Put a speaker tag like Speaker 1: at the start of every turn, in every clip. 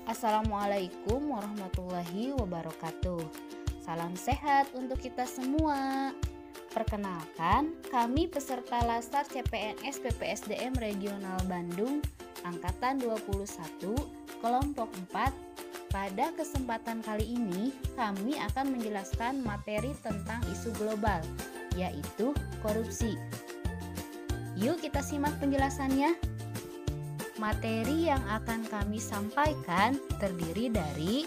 Speaker 1: Assalamualaikum warahmatullahi wabarakatuh. Salam sehat untuk kita semua. Perkenalkan, kami peserta Lasar CPNS PPSDM Regional Bandung Angkatan 21 Kelompok 4. Pada kesempatan kali ini, kami akan menjelaskan materi tentang isu global, yaitu korupsi. Yuk kita simak penjelasannya. Materi yang akan kami sampaikan terdiri dari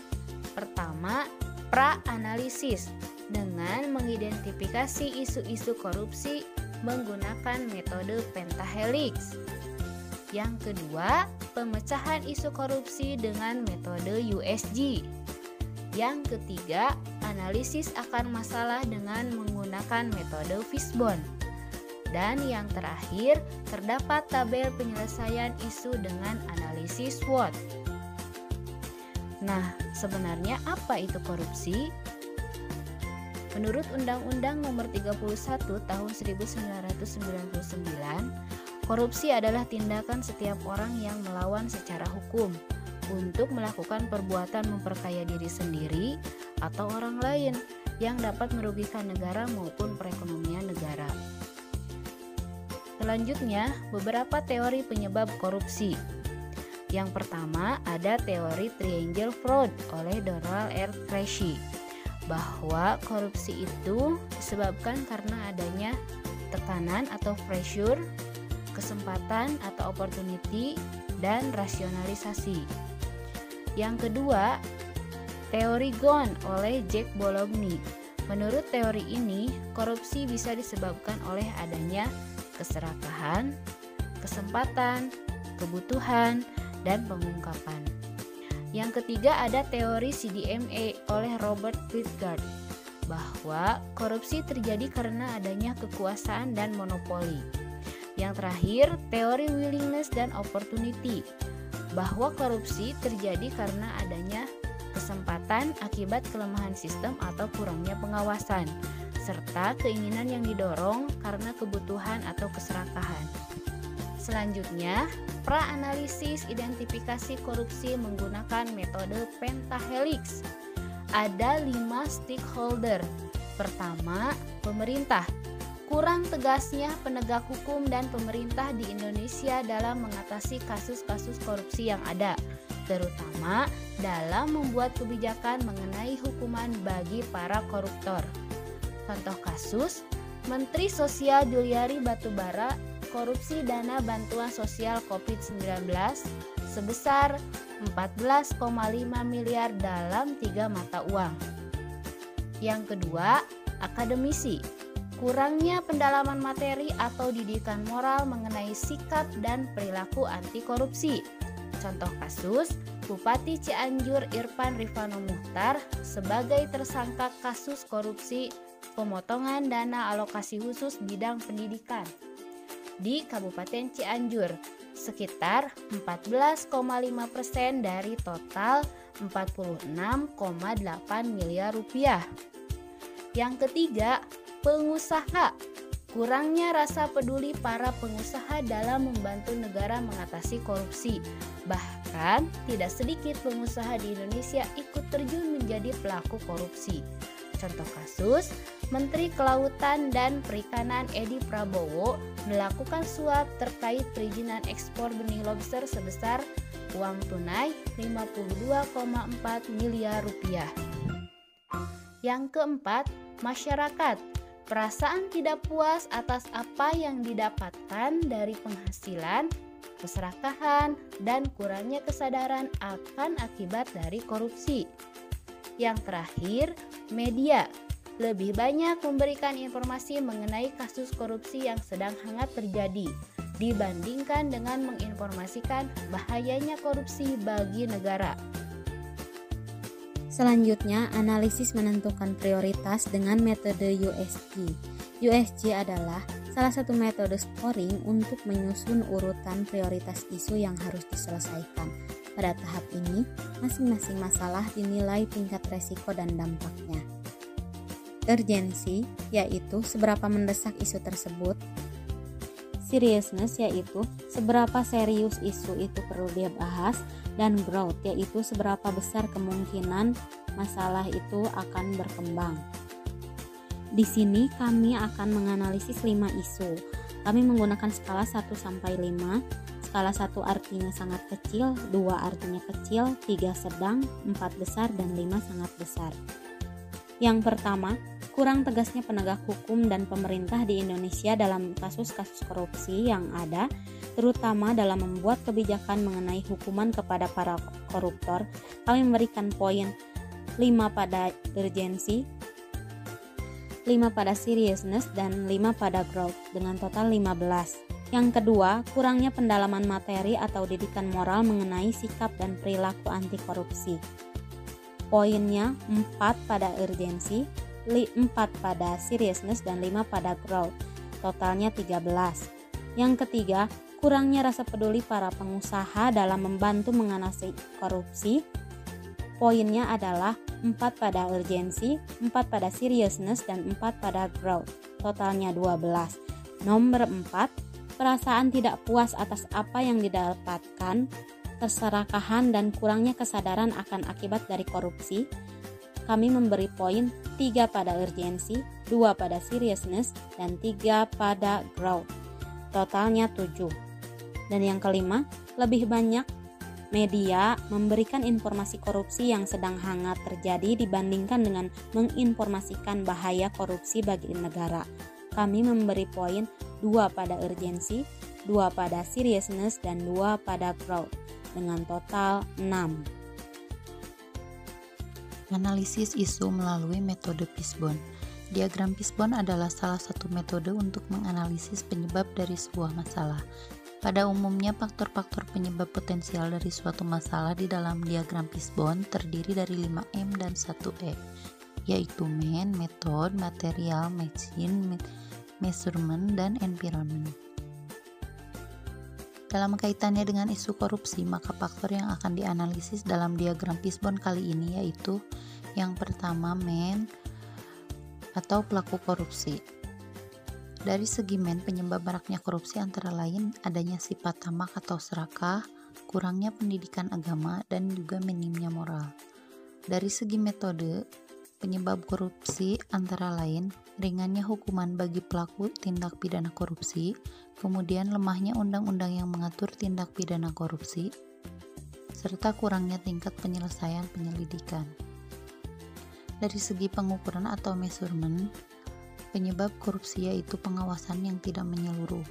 Speaker 1: pertama, pra-analisis dengan mengidentifikasi isu-isu korupsi menggunakan metode pentahelix. Yang kedua, pemecahan isu korupsi dengan metode USG. Yang ketiga, analisis akan masalah dengan menggunakan metode fishbone. Dan yang terakhir, terdapat tabel penyelesaian isu dengan analisis SWOT. Nah, sebenarnya apa itu korupsi? Menurut Undang-Undang Nomor 31 Tahun 1999, korupsi adalah tindakan setiap orang yang melawan secara hukum untuk melakukan perbuatan memperkaya diri sendiri atau orang lain yang dapat merugikan negara maupun perekonomian negara. Selanjutnya, beberapa teori penyebab korupsi. Yang pertama, ada teori triangle fraud oleh Donald R. Tracy, bahwa korupsi itu disebabkan karena adanya tekanan atau pressure, kesempatan atau opportunity, dan rasionalisasi. Yang kedua, teori Ghosn oleh Jack Bologni. Menurut teori ini, korupsi bisa disebabkan oleh adanya keserakahan, kesempatan, kebutuhan, dan pengungkapan. Yang ketiga ada teori CDMA oleh Robert Christgard, bahwa korupsi terjadi karena adanya kekuasaan dan monopoli. Yang terakhir, teori willingness dan opportunity, bahwa korupsi terjadi karena adanya kesempatan akibat kelemahan sistem atau kurangnya pengawasan, serta keinginan yang didorong karena kebutuhan atau keserakahan. Selanjutnya, pra-analisis identifikasi korupsi menggunakan metode pentahelix. Ada 5 stakeholder. Pertama, pemerintah. Kurang tegasnya penegak hukum dan pemerintah di Indonesia dalam mengatasi kasus-kasus korupsi yang ada, terutama dalam membuat kebijakan mengenai hukuman bagi para koruptor. Contoh kasus, Menteri Sosial Juliari Batubara korupsi dana bantuan sosial COVID-19 sebesar 14,5 miliar dalam 3 mata uang. Yang kedua, akademisi. Kurangnya pendalaman materi atau didikan moral mengenai sikap dan perilaku anti korupsi. Contoh kasus, Bupati Cianjur Irfan Rifano Muchtar sebagai tersangka kasus korupsi pemotongan dana alokasi khusus bidang pendidikan di Kabupaten Cianjur, sekitar 14,5% dari total 46,8 miliar rupiah. Yang ketiga, pengusaha. Kurangnya rasa peduli para pengusaha dalam membantu negara mengatasi korupsi. Bahkan, tidak sedikit pengusaha di Indonesia ikut terjun menjadi pelaku korupsi. Contoh kasus, Menteri Kelautan dan Perikanan Edi Prabowo melakukan suap terkait perizinan ekspor benih lobster sebesar uang tunai 52,4 miliar rupiah. Yang keempat, masyarakat. Perasaan tidak puas atas apa yang didapatkan dari penghasilan, keserakahan, dan kurangnya kesadaran akan akibat dari korupsi. Yang terakhir, media. Lebih banyak memberikan informasi mengenai kasus korupsi yang sedang hangat terjadi dibandingkan dengan menginformasikan bahayanya korupsi bagi negara.
Speaker 2: Selanjutnya, analisis menentukan prioritas dengan metode USG. USG adalah salah satu metode scoring untuk menyusun urutan prioritas isu yang harus diselesaikan. Pada tahap ini, masing-masing masalah dinilai tingkat resiko dan dampaknya. Urgensi, yaitu seberapa mendesak isu tersebut. Seriousness yaitu seberapa serius isu itu perlu dibahas, dan growth yaitu seberapa besar kemungkinan masalah itu akan berkembang. Di sini kami akan menganalisis 5 isu. Kami menggunakan skala 1 sampai 5. Skala 1 artinya sangat kecil, 2 artinya kecil, 3 sedang, 4 besar, dan 5 sangat besar. Yang pertama, kurang tegasnya penegak hukum dan pemerintah di Indonesia dalam kasus-kasus korupsi yang ada, terutama dalam membuat kebijakan mengenai hukuman kepada para koruptor. Kami memberikan poin 5 pada urgensi, 5 pada seriousness, dan 5 pada growth, dengan total 15. Yang kedua, kurangnya pendalaman materi atau didikan moral mengenai sikap dan perilaku anti korupsi. Poinnya 4 pada urgensi, 4 pada seriousness, dan 5 pada growth, totalnya 13. Yang ketiga, kurangnya rasa peduli para pengusaha dalam membantu mengatasi korupsi. Poinnya adalah 4 pada urgensi, 4 pada seriousness, dan 4 pada growth, totalnya 12. Nomor 4, perasaan tidak puas atas apa yang didapatkan, keserakahan, dan kurangnya kesadaran akan akibat dari korupsi. Kami memberi poin 3 pada urgensi, 2 pada seriousness, dan 3 pada growth, totalnya 7. Dan yang kelima, lebih banyak media memberikan informasi korupsi yang sedang hangat terjadi dibandingkan dengan menginformasikan bahaya korupsi bagi negara. Kami memberi poin 2 pada urgensi, 2 pada seriousness, dan 2 pada growth, dengan total 6.
Speaker 3: Analisis isu melalui metode Fishbone. Diagram Fishbone adalah salah satu metode untuk menganalisis penyebab dari sebuah masalah. Pada umumnya, faktor-faktor penyebab potensial dari suatu masalah di dalam diagram Fishbone terdiri dari 5M dan 1E, yaitu man, method, material, machine, measurement, dan environment. Dalam kaitannya dengan isu korupsi, maka faktor yang akan dianalisis dalam diagram Fishbone kali ini yaitu yang pertama, man atau pelaku korupsi. Dari segi man, penyebab maraknya korupsi antara lain adanya sifat tamak atau serakah, kurangnya pendidikan agama, dan juga minimnya moral. Dari segi metode, penyebab korupsi antara lain ringannya hukuman bagi pelaku tindak pidana korupsi, kemudian lemahnya undang-undang yang mengatur tindak pidana korupsi, serta kurangnya tingkat penyelesaian penyelidikan. Dari segi pengukuran atau measurement, penyebab korupsi yaitu pengawasan yang tidak menyeluruh.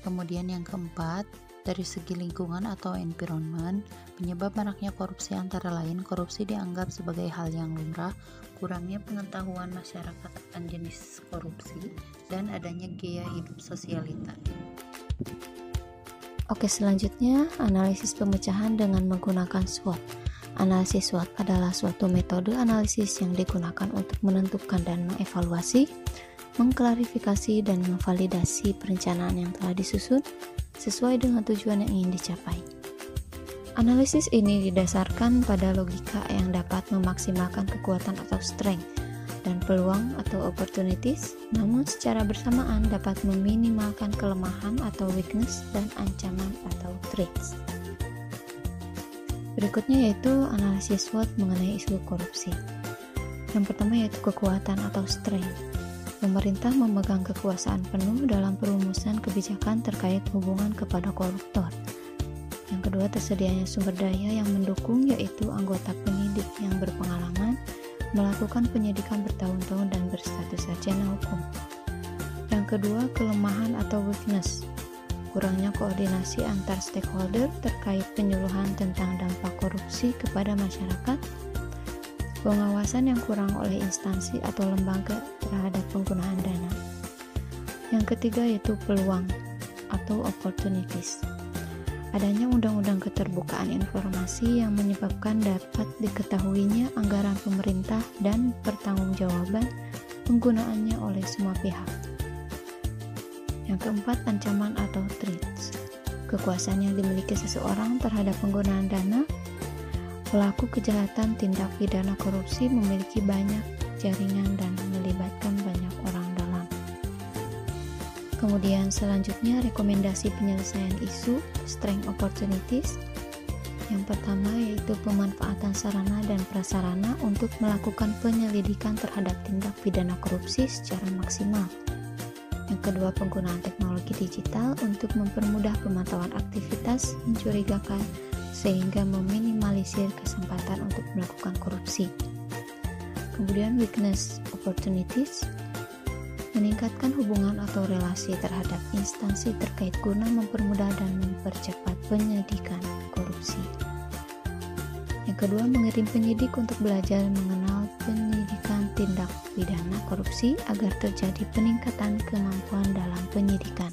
Speaker 3: Kemudian yang keempat, dari segi lingkungan atau environment, penyebab maraknya korupsi antara lain korupsi dianggap sebagai hal yang lumrah, kurangnya pengetahuan masyarakat akan jenis korupsi, dan adanya gaya hidup sosialita.
Speaker 4: Oke, selanjutnya analisis pemecahan dengan menggunakan SWOT. Analisis SWOT adalah suatu metode analisis yang digunakan untuk menentukan dan mengevaluasi, mengklarifikasi, dan memvalidasi perencanaan yang telah disusun sesuai dengan tujuan yang ingin dicapai. Analisis ini didasarkan pada logika yang dapat memaksimalkan kekuatan atau strength dan peluang atau opportunities, namun secara bersamaan dapat meminimalkan kelemahan atau weakness dan ancaman atau threats. Berikutnya yaitu analisis SWOT mengenai isu korupsi. Yang pertama yaitu kekuatan atau strength. Pemerintah memegang kekuasaan penuh dalam perumusan kebijakan terkait hubungan kepada koruptor. Yang kedua, tersedianya sumber daya yang mendukung, yaitu anggota penyidik yang berpengalaman melakukan penyidikan bertahun-tahun dan berstatus sarjana hukum. Yang kedua, kelemahan atau weakness. Kurangnya koordinasi antar stakeholder terkait penyuluhan tentang dampak korupsi kepada masyarakat, pengawasan yang kurang oleh instansi atau lembaga terhadap penggunaan dana. Yang ketiga yaitu peluang atau opportunities. Adanya undang-undang keterbukaan informasi yang menyebabkan dapat diketahuinya anggaran pemerintah dan pertanggungjawaban penggunaannya oleh semua pihak. Yang keempat, ancaman atau threats. Kekuasaan yang dimiliki seseorang terhadap penggunaan dana. Pelaku kejahatan tindak pidana korupsi memiliki banyak jaringan dan melibatkan banyak orang dalam. Kemudian selanjutnya rekomendasi penyelesaian isu, strength opportunities. Yang pertama yaitu pemanfaatan sarana dan prasarana untuk melakukan penyelidikan terhadap tindak pidana korupsi secara maksimal. Yang kedua, penggunaan teknologi digital untuk mempermudah pemantauan aktivitas mencurigakan sehingga meminimalisir kesempatan untuk melakukan korupsi. Kemudian weakness opportunities, meningkatkan hubungan atau relasi terhadap instansi terkait guna mempermudah dan mempercepat penyidikan korupsi. Yang kedua, mengirim penyidik untuk belajar mengenal penyidikan tindak pidana korupsi agar terjadi peningkatan kemampuan dalam penyidikan.